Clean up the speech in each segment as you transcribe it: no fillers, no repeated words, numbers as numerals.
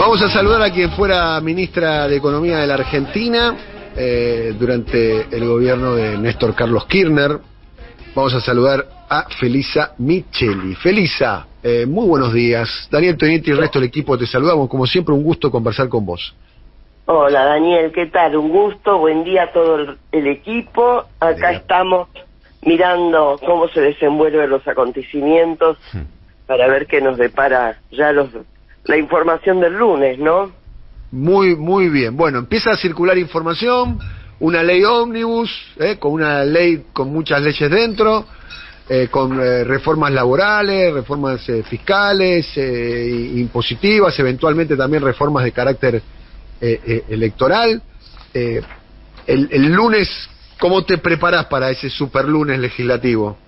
Vamos a saludar a quien fuera ministra de Economía de la Argentina durante el gobierno de Néstor Carlos Kirchner. Vamos a saludar a Felisa Micheli. Felisa, muy buenos días. Daniel Tonietti y el resto del equipo te saludamos. Como siempre, un gusto conversar con vos. Hola Daniel, ¿qué tal? Un gusto, buen día a todo el equipo. Acá estamos mirando cómo se desenvuelven los acontecimientos para ver qué nos depara ya la información del lunes, ¿no? Muy bien. Bueno, empieza a circular información, una ley ómnibus, con una ley con muchas leyes dentro, con reformas laborales, reformas fiscales, impositivas, eventualmente también reformas de carácter electoral. El lunes, ¿cómo te preparás para ese super lunes legislativo?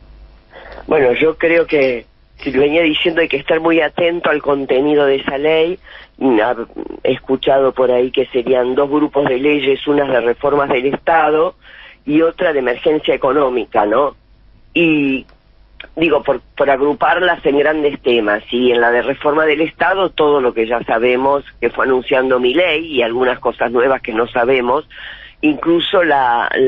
Bueno, yo creo que venía diciendo hay que estar muy atento al contenido de esa ley. He escuchado por ahí que serían dos grupos de leyes, unas de reformas del Estado y otra de emergencia económica, ¿no? Y digo, por agruparlas en grandes temas, y en la de reforma del Estado todo lo que ya sabemos que fue anunciando Milei y algunas cosas nuevas que no sabemos, incluso la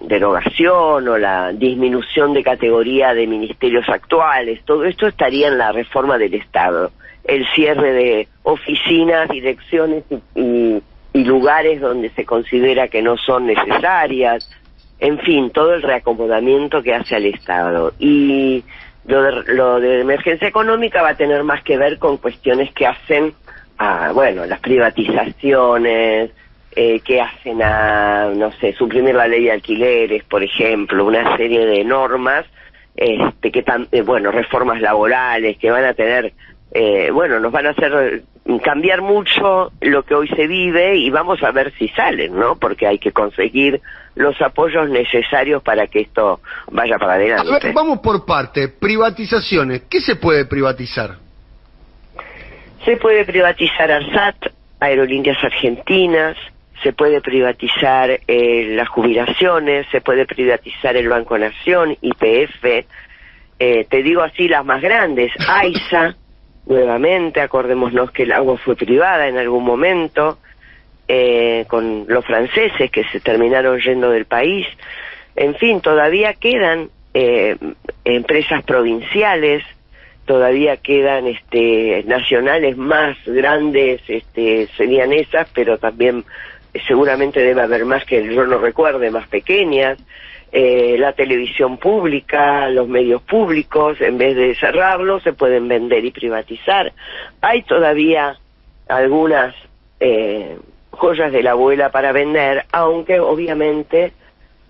derogación o la disminución de categoría de ministerios actuales. Todo esto estaría en la reforma del Estado, el cierre de oficinas, direcciones y lugares donde se considera que no son necesarias, en fin, todo el reacomodamiento que hace al Estado. Y lo de emergencia económica va a tener más que ver con cuestiones que hacen a, bueno, las privatizaciones, que hacen a, no sé, suprimir la ley de alquileres, por ejemplo, una serie de normas, reformas laborales que van a tener, nos van a hacer cambiar mucho lo que hoy se vive, y vamos a ver si salen, ¿no? Porque hay que conseguir los apoyos necesarios para que esto vaya para adelante. A ver, vamos por parte. Privatizaciones. ¿Qué se puede privatizar? Se puede privatizar ARSAT, Aerolíneas Argentinas, se puede privatizar las jubilaciones, se puede privatizar el Banco Nación, YPF, te digo así las más grandes, AISA, nuevamente, acordémonos que el agua fue privada en algún momento, con los franceses que se terminaron yendo del país. En fin, todavía quedan empresas provinciales, todavía quedan nacionales más grandes, serían esas, pero también seguramente debe haber más que yo no recuerde, más pequeñas. La televisión pública, los medios públicos, en vez de cerrarlos, se pueden vender y privatizar. Hay todavía algunas joyas de la abuela para vender, aunque obviamente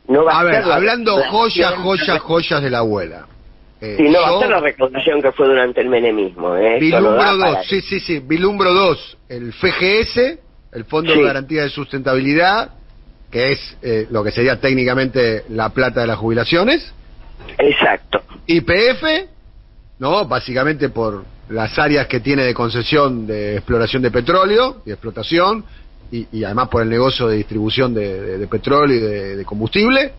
no va a ser... A ver, hablando joyas de la abuela. No va a ser la recaudación que fue durante el menemismo. Vilumbro 2, sí, Vilumbro 2, el FGS, el Fondo de Garantía de Sustentabilidad, que es lo que sería técnicamente la plata de las jubilaciones. Exacto. YPF, ¿no? Básicamente por las áreas que tiene de concesión de exploración de petróleo y explotación, y además por el negocio de distribución de petróleo y de combustible.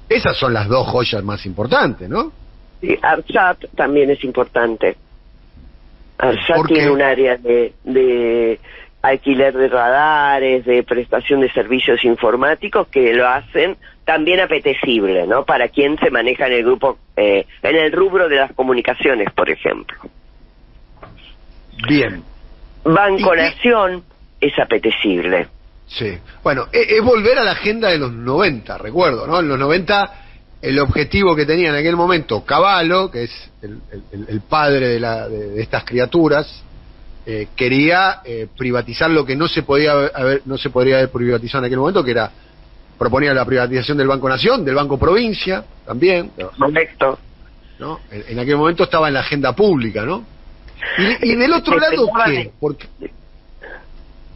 Esas son las dos joyas más importantes, ¿no? Sí, ARSAT también es importante. ARSAT tiene un área de alquiler de radares, de prestación de servicios informáticos que lo hacen también apetecible, ¿no? Para quien se maneja en el grupo, en el rubro de las comunicaciones, por ejemplo. Bien. Banco Nación es apetecible. Sí. Bueno, es volver a la agenda de los 90, recuerdo, ¿no? En los 90... el objetivo que tenía en aquel momento Cavallo, que es el padre de estas criaturas, quería privatizar lo que no se podría haber privatizado en aquel momento, que era, proponía la privatización del Banco Nación, del Banco Provincia, también. Correcto. ¿No? En aquel momento estaba en la agenda pública, ¿no? Y del otro lado, ¿qué? Porque,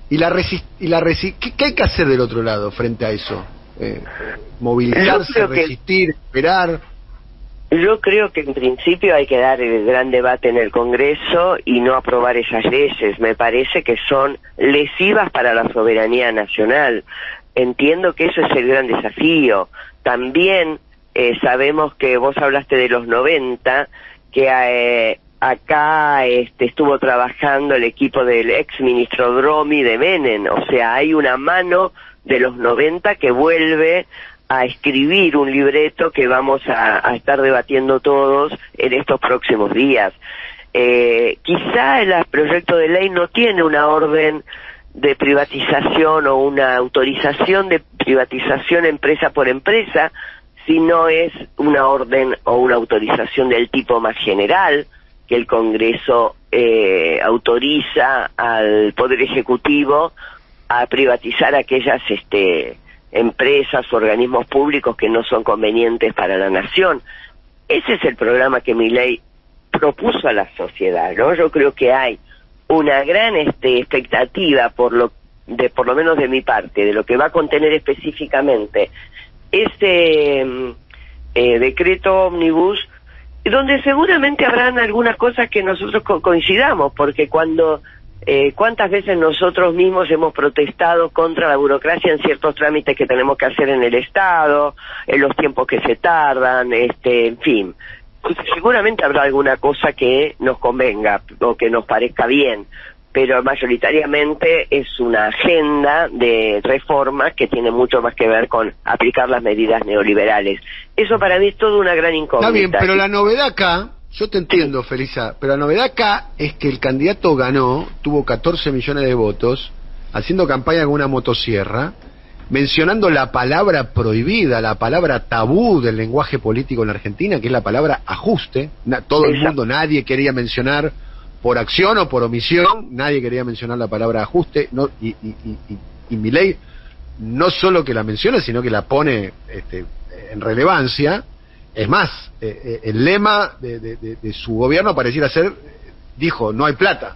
¿qué hay que hacer del otro lado frente a eso? Movilizarse, resistir, esperar. Yo creo que en principio hay que dar el gran debate en el Congreso y no aprobar esas leyes. Me parece que son lesivas para la soberanía nacional. Entiendo que eso es el gran desafío. También sabemos que vos hablaste de los 90, que acá estuvo trabajando el equipo del ex ministro Dromi de Menem, o sea, hay una mano de los 90 que vuelve a escribir un libreto que vamos a estar debatiendo todos en estos próximos días. Quizá el proyecto de ley no tiene una orden de privatización o una autorización de privatización empresa por empresa, sino es una orden o una autorización del tipo más general, que el Congreso autoriza al Poder Ejecutivo a privatizar aquellas empresas o organismos públicos que no son convenientes para la nación. Ese es el programa que Milei propuso a la sociedad, ¿no? Yo creo que hay una gran expectativa por lo menos de mi parte, de lo que va a contener específicamente decreto ómnibus, donde seguramente habrán algunas cosas que nosotros coincidamos, porque cuántas veces nosotros mismos hemos protestado contra la burocracia en ciertos trámites que tenemos que hacer en el Estado, en los tiempos que se tardan, en fin. Seguramente habrá alguna cosa que nos convenga o que nos parezca bien, pero mayoritariamente es una agenda de reformas que tiene mucho más que ver con aplicar las medidas neoliberales. Eso para mí es toda una gran incógnita. Está bien, pero la novedad acá, yo te entiendo, Felisa, pero la novedad acá es que el candidato ganó, tuvo 14 millones de votos, haciendo campaña con una motosierra, mencionando la palabra prohibida, la palabra tabú del lenguaje político en la Argentina, que es la palabra ajuste. Todo el mundo, nadie quería mencionar, por acción o por omisión, nadie quería mencionar la palabra ajuste, y Milei no solo que la menciona, sino que la pone en relevancia. Es más, el lema de su gobierno pareciera ser, dijo, no hay plata.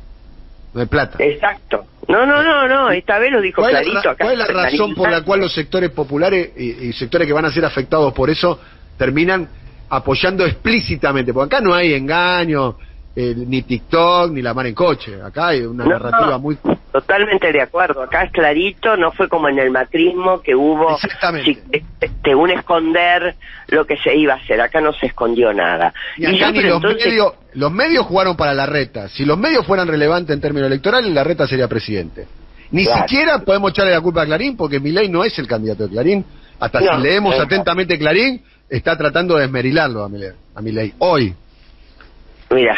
No hay plata. Exacto. No, esta vez lo dijo clarito. ¿Cuál es la razón por la cual los sectores populares y sectores que van a ser afectados por eso terminan apoyando explícitamente? Porque acá no hay engaño, ni TikTok, ni la mar en coche. Acá hay una narrativa muy... Totalmente de acuerdo. Acá es clarito, no fue como en el macrismo que hubo un esconder lo que se iba a hacer. Acá no se escondió nada. Y acá ni los medios jugaron para Larreta. Si los medios fueran relevantes en términos electorales, Larreta sería presidente. Ni siquiera podemos echarle la culpa a Clarín, porque Milei no es el candidato de Clarín. Hasta si leemos atentamente Clarín, está tratando de esmerilarlo a Milei. Hoy. Mira,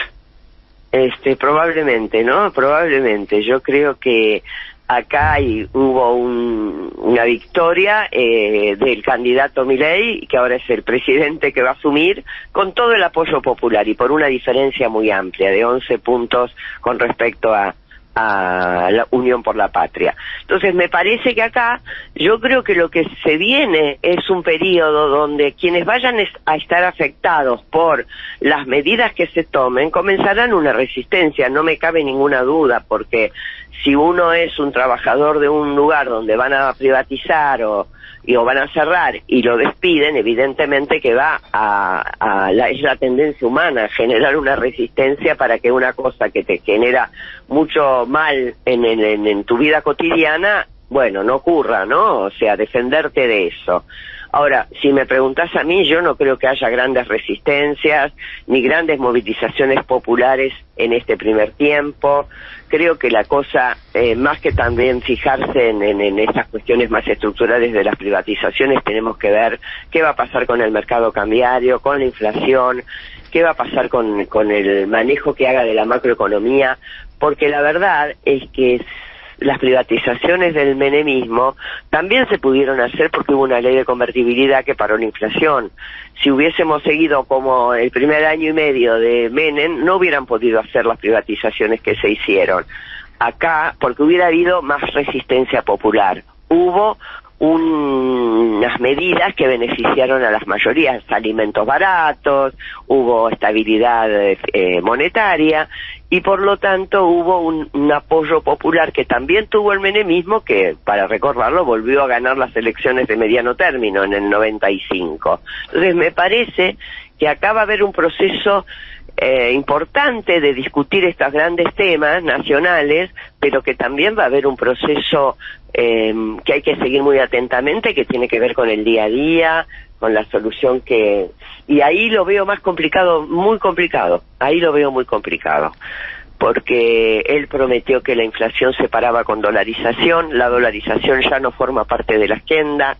probablemente, ¿no? Probablemente. Yo creo que acá hubo una victoria del candidato Milei, que ahora es el presidente que va a asumir, con todo el apoyo popular y por una diferencia muy amplia, de 11 puntos con respecto a la Unión por la Patria. Entonces me parece que acá yo creo que lo que se viene es un periodo donde quienes vayan a estar afectados por las medidas que se tomen comenzarán una resistencia, no me cabe ninguna duda, porque si uno es un trabajador de un lugar donde van a privatizar o van a cerrar y lo despiden, evidentemente que es la tendencia humana generar una resistencia para que una cosa que te genera mucho mal en tu vida cotidiana, bueno, no ocurra, ¿no? O sea, defenderte de eso. Ahora, si me preguntás a mí, yo no creo que haya grandes resistencias ni grandes movilizaciones populares en este primer tiempo. Creo que la cosa, más que también fijarse en estas cuestiones más estructurales de las privatizaciones, tenemos que ver qué va a pasar con el mercado cambiario, con la inflación, qué va a pasar con el manejo que haga de la macroeconomía, porque la verdad es que las privatizaciones del menemismo también se pudieron hacer porque hubo una ley de convertibilidad que paró la inflación. Si hubiésemos seguido como el primer año y medio de Menem, no hubieran podido hacer las privatizaciones que se hicieron. Acá, porque hubiera habido más resistencia popular. Hubo unas medidas que beneficiaron a las mayorías, alimentos baratos, hubo estabilidad monetaria y por lo tanto hubo un apoyo popular que también tuvo el menemismo, que para recordarlo volvió a ganar las elecciones de mediano término en el 95. Entonces me parece que acá va a haber un proceso importante de discutir estos grandes temas nacionales, pero que también va a haber un proceso que hay que seguir muy atentamente, que tiene que ver con el día a día, con la solución y ahí lo veo más complicado, muy complicado, ahí lo veo muy complicado, porque él prometió que la inflación se paraba con dolarización, la dolarización ya no forma parte de la agenda.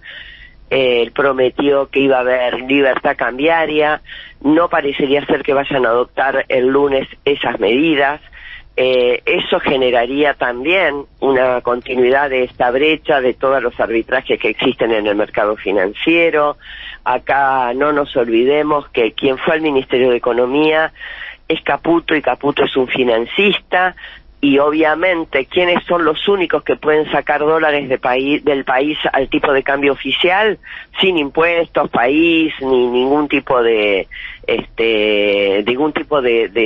Él prometió que iba a haber libertad cambiaria, no parecería ser que vayan a adoptar el lunes esas medidas. Eso generaría también una continuidad de esta brecha, de todos los arbitrajes que existen en el mercado financiero. Acá no nos olvidemos que quien fue al Ministerio de Economía es Caputo, y Caputo es un financista, y obviamente ¿quiénes son los únicos que pueden sacar dólares del país al tipo de cambio oficial sin impuestos, país, ni ningún tipo de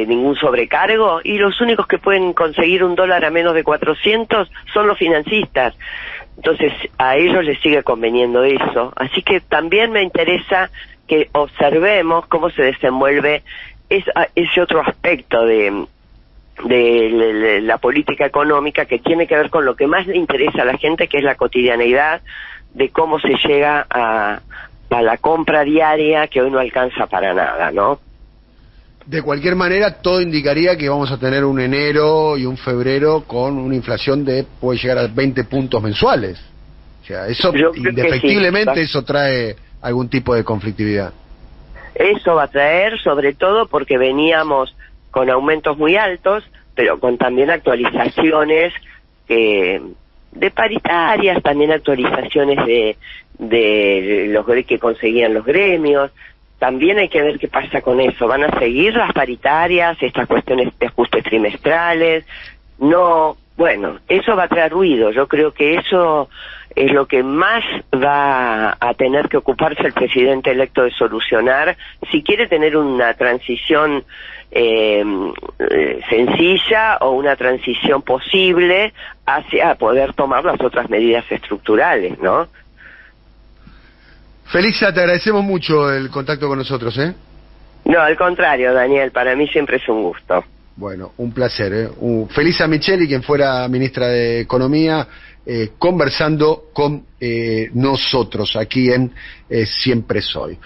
ningún sobrecargo? Y los únicos que pueden conseguir un dólar a menos de 400 son los financistas. Entonces a ellos les sigue conveniendo eso, así que también me interesa que observemos cómo se desenvuelve ese otro aspecto de la política económica, que tiene que ver con lo que más le interesa a la gente, que es la cotidianeidad, de cómo se llega a la compra diaria, que hoy no alcanza para nada, ¿no? De cualquier manera, todo indicaría que vamos a tener un enero y un febrero con una inflación puede llegar a 20 puntos mensuales. O sea, eso, indefectiblemente, sí, eso trae algún tipo de conflictividad. Eso va a traer, sobre todo porque veníamos con aumentos muy altos, pero con también actualizaciones de paritarias, también actualizaciones de los que conseguían los gremios. También hay que ver qué pasa con eso. ¿Van a seguir las paritarias, estas cuestiones de ajustes trimestrales? No, bueno, eso va a traer ruido. Yo creo que eso es lo que más va a tener que ocuparse el presidente electo de solucionar, si quiere tener una transición sencilla o una transición posible hacia poder tomar las otras medidas estructurales, ¿no? Felixa, te agradecemos mucho el contacto con nosotros, ¿eh? No, al contrario, Daniel, para mí siempre es un gusto. Bueno, un placer, ¿eh? Felisa Micheli, quien fuera ministra de Economía, conversando con nosotros aquí en Siempre Soy.